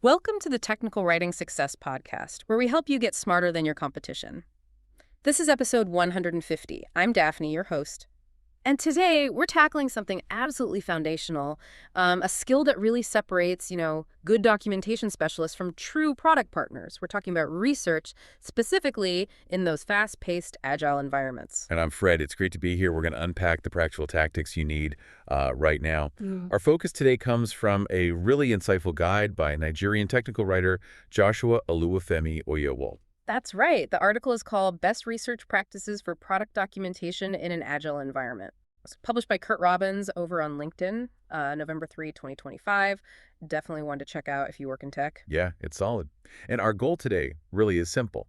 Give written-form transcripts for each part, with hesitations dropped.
Welcome to the Technical Writing Success Podcast, where we help you get smarter than your competition. This is episode 150. I'm Daphne, your host. And today, we're tackling something absolutely foundational, a skill that really separates, good documentation specialists from true product partners. We're talking about research, specifically in those fast-paced, agile environments. And I'm Fred. It's great to be here. We're going to unpack the practical tactics you need right now. Our focus today comes from a really insightful guide by Nigerian technical writer Joshua Oyewole. That's right. The article is called Best Research Practices for Product Documentation in an Agile Environment. It's published by Kurt Robbins over on LinkedIn, November 3, 2025. Definitely one to check out if you work in tech. Yeah, it's solid. And our goal today really is simple.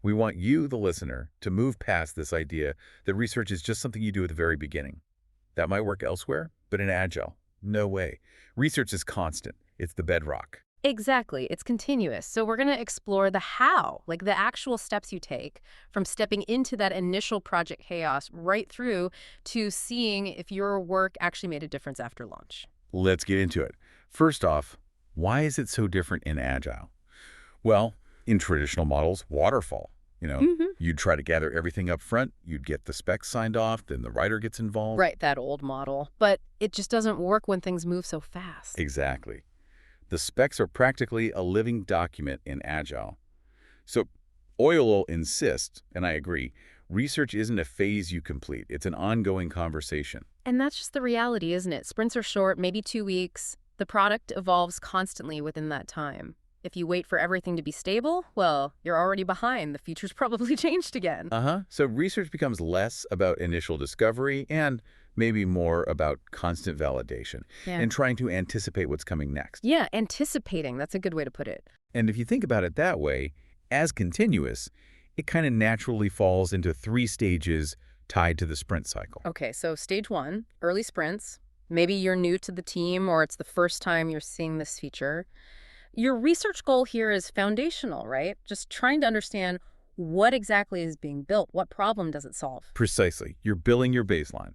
We want you, the listener, to move past this idea that research is just something you do at the very beginning. That might work elsewhere, but in Agile, no way. Research is constant. It's the bedrock. Exactly. It's continuous. So we're going to explore the how, like the actual steps you take from stepping into that initial project chaos right through to seeing if your work actually made a difference after launch. Let's get into it. First off, why is it so different in Agile? Well, in traditional models, waterfall. You'd try to gather everything up front, you'd get the specs signed off, then the writer gets involved. Right, that old model. But it just doesn't work when things move so fast. Exactly. The specs are practically a living document in Agile. So Oyewole insists, and I agree, research isn't a phase you complete. It's an ongoing conversation. And that's just the reality, isn't it? Sprints are short, maybe 2 weeks. The product evolves constantly within that time. If you wait for everything to be stable, well, you're already behind. The future's probably changed again. So research becomes less about initial discovery and maybe more about constant validation and trying to anticipate what's coming next. Yeah, anticipating. That's a good way to put it. And if you think about it that way, as continuous, it kind of naturally falls into 3 stages tied to the sprint cycle. Okay, so stage 1, early sprints. Maybe you're new to the team or it's the first time you're seeing this feature. Your research goal here is foundational, right? Just trying to understand what exactly is being built. What problem does it solve? Precisely. You're building your baseline.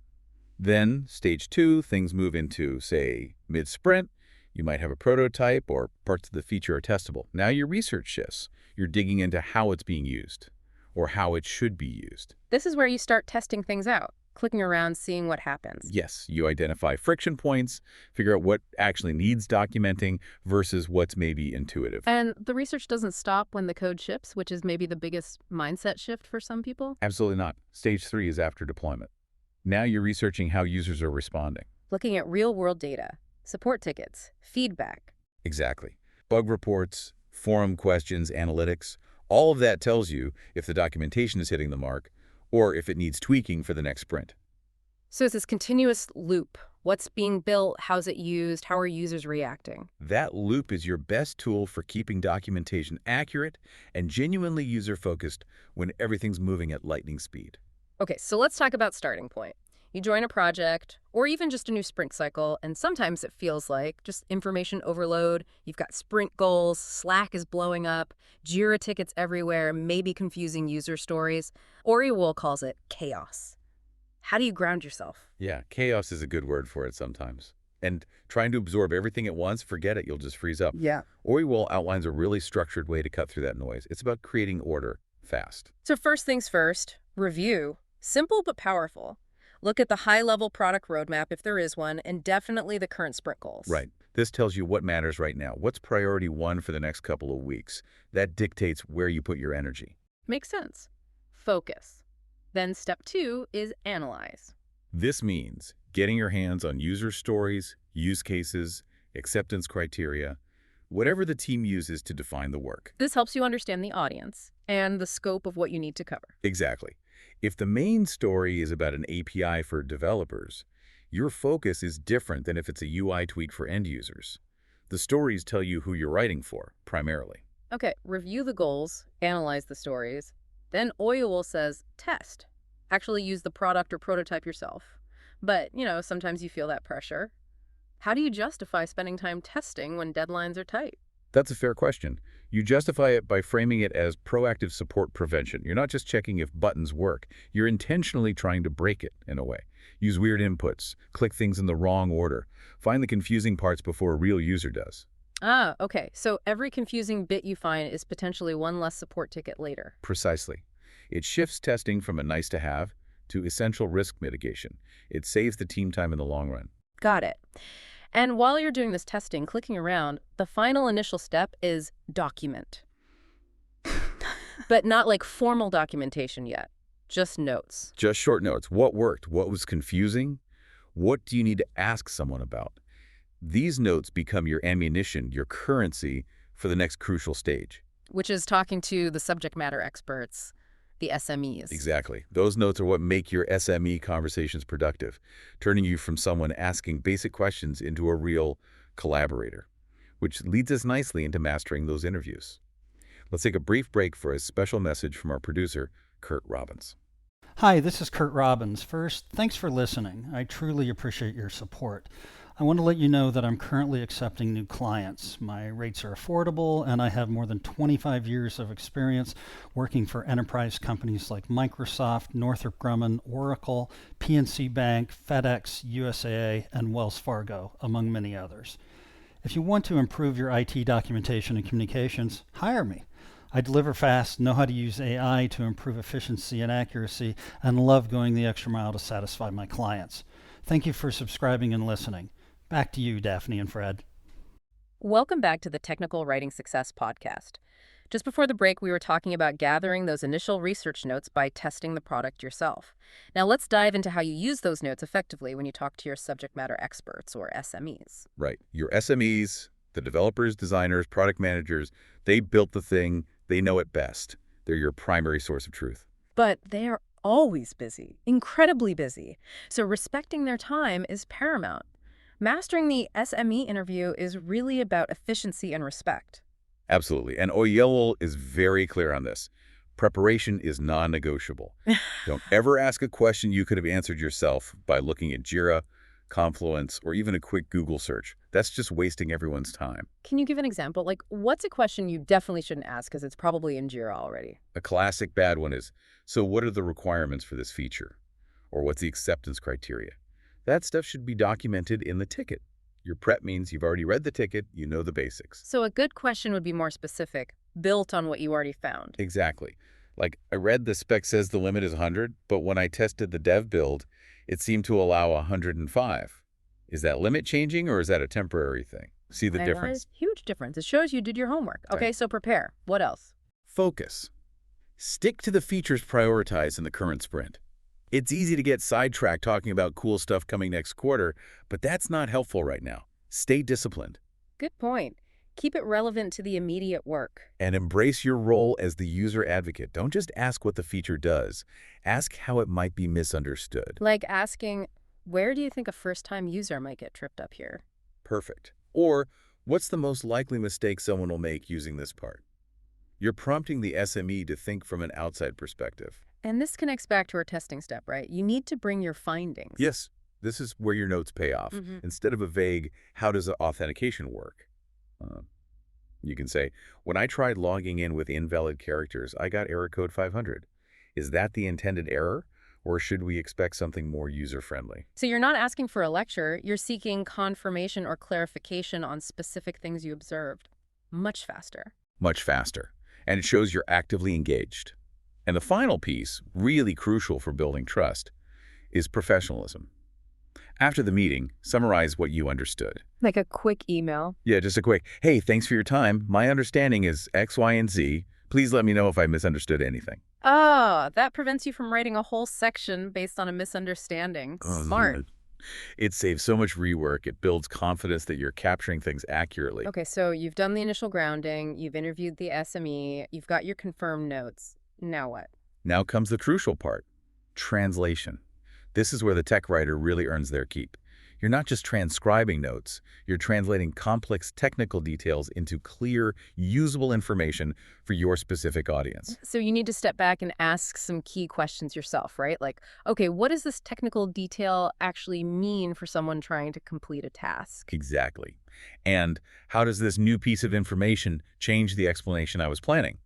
Then, stage 2, things move into, say, mid-sprint. You might have a prototype or parts of the feature are testable. Now your research shifts. You're digging into how it's being used or how it should be used. This is where you start testing things out, clicking around, seeing what happens. Yes, you identify friction points, figure out what actually needs documenting versus what's maybe intuitive. And the research doesn't stop when the code ships, which is maybe the biggest mindset shift for some people. Absolutely not. Stage 3 is after deployment. Now you're researching how users are responding. Looking at real-world data, support tickets, feedback. Exactly. Bug reports, forum questions, analytics, all of that tells you if the documentation is hitting the mark or if it needs tweaking for the next sprint. So it's this continuous loop. What's being built? How's it used? How are users reacting? That loop is your best tool for keeping documentation accurate and genuinely user-focused when everything's moving at lightning speed. Okay, so let's talk about starting point. You join a project, or even just a new sprint cycle, and sometimes it feels like just information overload. You've got sprint goals, Slack is blowing up, Jira tickets everywhere, maybe confusing user stories. Oyewole calls it chaos. How do you ground yourself? Yeah, chaos is a good word for it sometimes. And trying to absorb everything at once, forget it, you'll just freeze up. Yeah. Oyewole outlines a really structured way to cut through that noise. It's about creating order fast. So first things first, review. Simple but powerful. Look at the high-level product roadmap if there is one, and definitely the current sprint goals. Right. This tells you what matters right now. What's priority 1 for the next couple of weeks? That dictates where you put your energy. Makes sense. Focus. Then step 2 is analyze. This means getting your hands on user stories, use cases, acceptance criteria, whatever the team uses to define the work. This helps you understand the audience and the scope of what you need to cover. Exactly. If the main story is about an API for developers, your focus is different than if it's a UI tweak for end users. The stories tell you who you're writing for, primarily. Okay, review the goals, analyze the stories. Then Oyewole says, test. Actually use the product or prototype yourself. But, sometimes you feel that pressure. How do you justify spending time testing when deadlines are tight? That's a fair question. You justify it by framing it as proactive support prevention. You're not just checking if buttons work. You're intentionally trying to break it, in a way. Use weird inputs, click things in the wrong order, find the confusing parts before a real user does. Ah, okay. So every confusing bit you find is potentially one less support ticket later. Precisely. It shifts testing from a nice-to-have to essential risk mitigation. It saves the team time in the long run. Got it. And while you're doing this testing, clicking around, the final initial step is document. But not like formal documentation yet, just notes. Just short notes. What worked? What was confusing? What do you need to ask someone about? These notes become your ammunition, your currency for the next crucial stage. Which is talking to the subject matter experts, the SMEs. Exactly. Those notes are what make your SME conversations productive, turning you from someone asking basic questions into a real collaborator, which leads us nicely into mastering those interviews. Let's take a brief break for a special message from our producer, Kurt Robbins. Hi, this is Kurt Robbins. First, thanks for listening. I truly appreciate your support. I want to let you know that I'm currently accepting new clients. My rates are affordable, and I have more than 25 years of experience working for enterprise companies like Microsoft, Northrop Grumman, Oracle, PNC Bank, FedEx, USAA, and Wells Fargo, among many others. If you want to improve your IT documentation and communications, hire me. I deliver fast, know how to use AI to improve efficiency and accuracy, and love going the extra mile to satisfy my clients. Thank you for subscribing and listening. Back to you, Daphne and Fred. Welcome back to the Technical Writing Success Podcast. Just before the break, we were talking about gathering those initial research notes by testing the product yourself. Now let's dive into how you use those notes effectively when you talk to your subject matter experts, or SMEs. Right. Your SMEs, the developers, designers, product managers, they built the thing. They know it best. They're your primary source of truth. But they are always busy, incredibly busy. So respecting their time is paramount. Mastering the SME interview is really about efficiency and respect. Absolutely. And Oyewole is very clear on this. Preparation is non-negotiable. Don't ever ask a question you could have answered yourself by looking at Jira, Confluence, or even a quick Google search. That's just wasting everyone's time. Can you give an example? Like, what's a question you definitely shouldn't ask because it's probably in Jira already? A classic bad one is, so what are the requirements for this feature? Or what's the acceptance criteria? That stuff should be documented in the ticket. Your prep means you've already read the ticket, you know the basics. So a good question would be more specific, built on what you already found. Exactly. Like, I read the spec says the limit is 100, but when I tested the dev build, it seemed to allow 105. Is that limit changing, or is that a temporary thing? See the difference? Huge difference. It shows you did your homework. Okay, Right. so prepare. What else? Focus. Stick to the features prioritized in the current sprint. It's easy to get sidetracked talking about cool stuff coming next quarter, but that's not helpful right now. Stay disciplined. Good point. Keep it relevant to the immediate work. And embrace your role as the user advocate. Don't just ask what the feature does. Ask how it might be misunderstood. Like asking, where do you think a first-time user might get tripped up here? Perfect. Or, what's the most likely mistake someone will make using this part? You're prompting the SME to think from an outside perspective. And this connects back to our testing step, right? You need to bring your findings. Yes, this is where your notes pay off. Instead of a vague, how does authentication work? You can say, when I tried logging in with invalid characters, I got error code 500. Is that the intended error? Or should we expect something more user-friendly? So you're not asking for a lecture, you're seeking confirmation or clarification on specific things you observed. Much faster. Much faster. And it shows you're actively engaged. And the final piece, really crucial for building trust, is professionalism. After the meeting, summarize what you understood. Like a quick email. Yeah, just a quick, hey, thanks for your time. My understanding is X, Y, and Z. Please let me know if I misunderstood anything. Oh, that prevents you from writing a whole section based on a misunderstanding. Smart. It saves so much rework. It builds confidence that you're capturing things accurately. Okay, so you've done the initial grounding, you've interviewed the SME, you've got your confirmed notes. Now what? Now comes the crucial part, translation. This is where the tech writer really earns their keep. You're not just transcribing notes, you're translating complex technical details into clear, usable information for your specific audience. So you need to step back and ask some key questions yourself, right? Like, okay, what does this technical detail actually mean for someone trying to complete a task? Exactly. And how does this new piece of information change the explanation I was planning?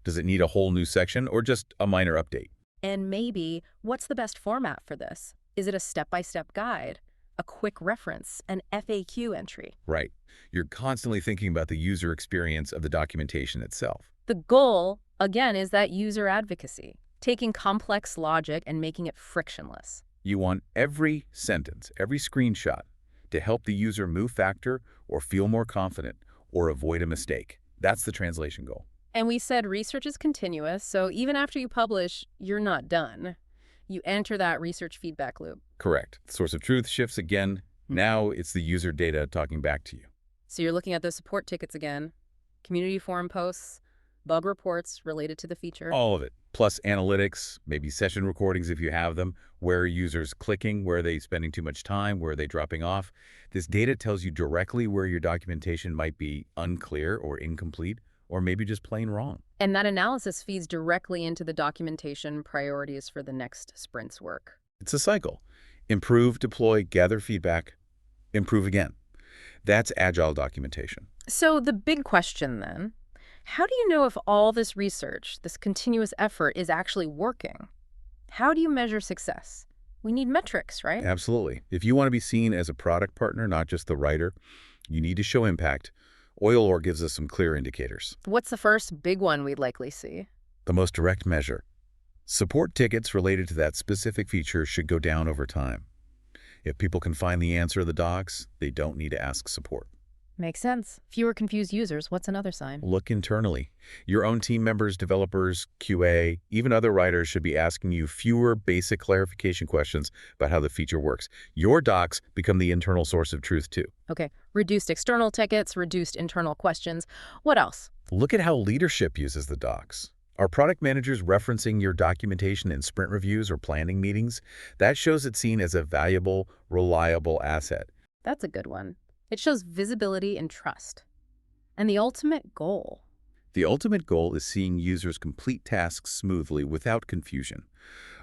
Does it need a whole new section or just a minor update? And maybe, what's the best format for this? Is it a step-by-step guide? a quick reference, an FAQ entry. Right. You're constantly thinking about the user experience of the documentation itself. The goal, again, is that user advocacy, taking complex logic and making it frictionless. You want every sentence, every screenshot to help the user move faster or feel more confident or avoid a mistake. That's the translation goal. And we said research is continuous, so even after you publish, you're not done. You enter that research feedback loop. Correct. The source of truth shifts again. Now it's the user data talking back to you. So you're looking at those support tickets again, community forum posts, bug reports related to the feature. All of it. Plus analytics, maybe session recordings if you have them. Where are users clicking? Where are they spending too much time? Where are they dropping off? This data tells you directly where your documentation might be unclear or incomplete, or maybe just plain wrong. And that analysis feeds directly into the documentation priorities for the next sprint's work. It's a cycle. Improve, deploy, gather feedback, improve again. That's agile documentation. So the big question then, how do you know if all this research, this continuous effort, is actually working? How do you measure success? We need metrics, right? Absolutely. If you want to be seen as a product partner, not just the writer, you need to show impact. Oyewole gives us some clear indicators. What's the first big one we'd likely see? The most direct measure. Support tickets related to that specific feature should go down over time. If people can find the answer to the docs, they don't need to ask support. Makes sense. Fewer confused users. What's another sign? Look internally. Your own team members, developers, QA, even other writers should be asking you fewer basic clarification questions about how the feature works. Your docs become the internal source of truth too. Okay, reduced external tickets, reduced internal questions. What else? Look at how leadership uses the docs. Are product managers referencing your documentation in sprint reviews or planning meetings? That shows it's seen as a valuable, reliable asset. That's a good one. It shows visibility and trust. And the ultimate goal. The ultimate goal is seeing users complete tasks smoothly without confusion.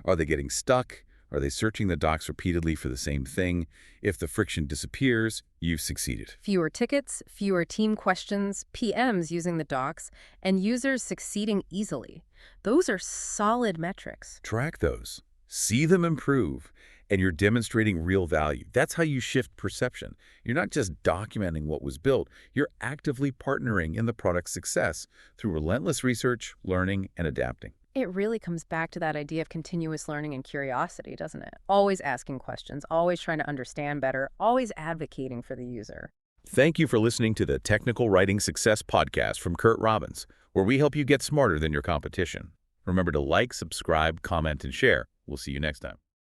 Are they getting stuck? Are they searching the docs repeatedly for the same thing? If the friction disappears, you've succeeded. Fewer tickets, fewer team questions, PMs using the docs, and users succeeding easily. Those are solid metrics. Track those. See them improve. And you're demonstrating real value. That's how you shift perception. You're not just documenting what was built. You're actively partnering in the product's success through relentless research, learning, and adapting. It really comes back to that idea of continuous learning and curiosity, doesn't it? Always asking questions, always trying to understand better, always advocating for the user. Thank you for listening to the Technical Writing Success Podcast from Kurt Robbins, where we help you get smarter than your competition. Remember to like, subscribe, comment, and share. We'll see you next time.